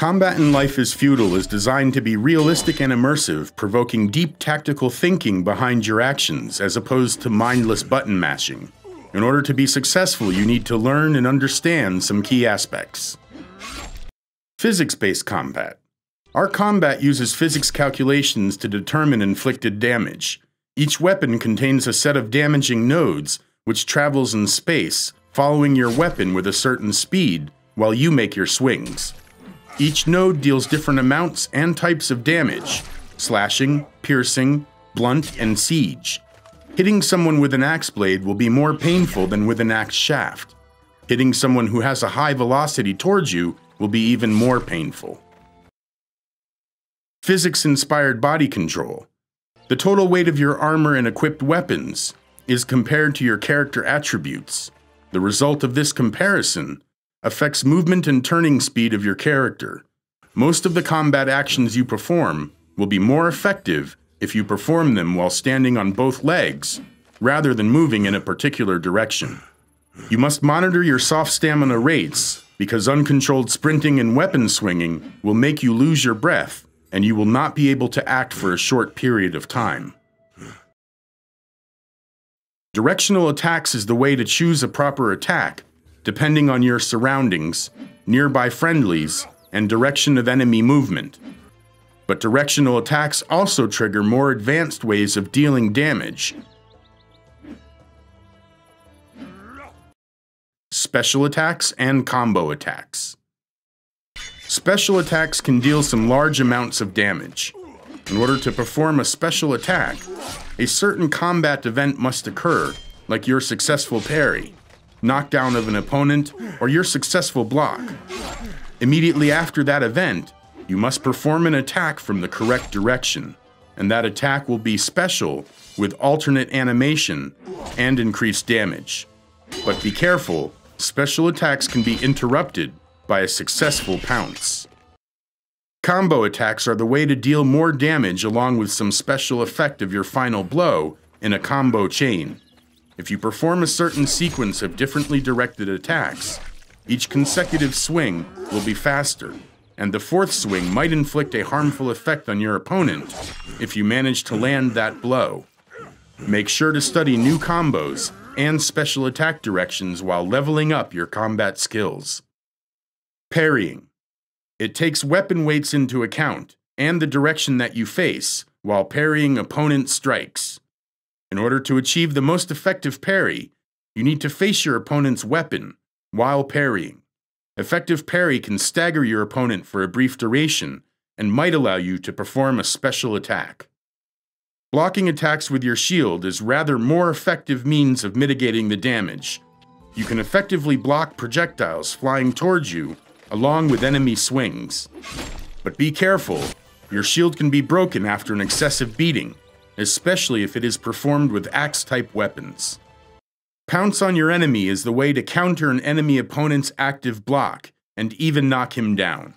Combat in Life is Feudal is designed to be realistic and immersive, provoking deep tactical thinking behind your actions, as opposed to mindless button mashing. In order to be successful, you need to learn and understand some key aspects. Physics-based combat. Our combat uses physics calculations to determine inflicted damage. Each weapon contains a set of damaging nodes, which travels in space, following your weapon with a certain speed, while you make your swings. Each node deals different amounts and types of damage: slashing, piercing, blunt, and siege. Hitting someone with an axe blade will be more painful than with an axe shaft. Hitting someone who has a high velocity towards you will be even more painful. Physics-inspired body control. The total weight of your armor and equipped weapons is compared to your character attributes. The result of this comparison affects movement and turning speed of your character. Most of the combat actions you perform will be more effective if you perform them while standing on both legs, rather than moving in a particular direction. You must monitor your soft stamina rates, because uncontrolled sprinting and weapon swinging will make you lose your breath, and you will not be able to act for a short period of time. Directional attacks is the way to choose a proper attack, depending on your surroundings, nearby friendlies, and direction of enemy movement. But directional attacks also trigger more advanced ways of dealing damage. Special attacks and combo attacks. Special attacks can deal some large amounts of damage. In order to perform a special attack, a certain combat event must occur, like your successful parry, knockdown of an opponent, or your successful block. Immediately after that event, you must perform an attack from the correct direction, and that attack will be special with alternate animation and increased damage. But be careful, special attacks can be interrupted by a successful pounce. Combo attacks are the way to deal more damage along with some special effect of your final blow in a combo chain. If you perform a certain sequence of differently directed attacks, each consecutive swing will be faster, and the fourth swing might inflict a harmful effect on your opponent if you manage to land that blow. Make sure to study new combos and special attack directions while leveling up your combat skills. Parrying. It takes weapon weights into account and the direction that you face while parrying opponent strikes. In order to achieve the most effective parry, you need to face your opponent's weapon while parrying. Effective parry can stagger your opponent for a brief duration and might allow you to perform a special attack. Blocking attacks with your shield is rather more effective means of mitigating the damage. You can effectively block projectiles flying towards you along with enemy swings. But be careful, your shield can be broken after an excessive beating, especially if it is performed with axe-type weapons. Pounce on your enemy is the way to counter an enemy opponent's active block and even knock him down.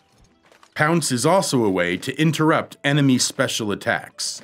Pounce is also a way to interrupt enemy special attacks.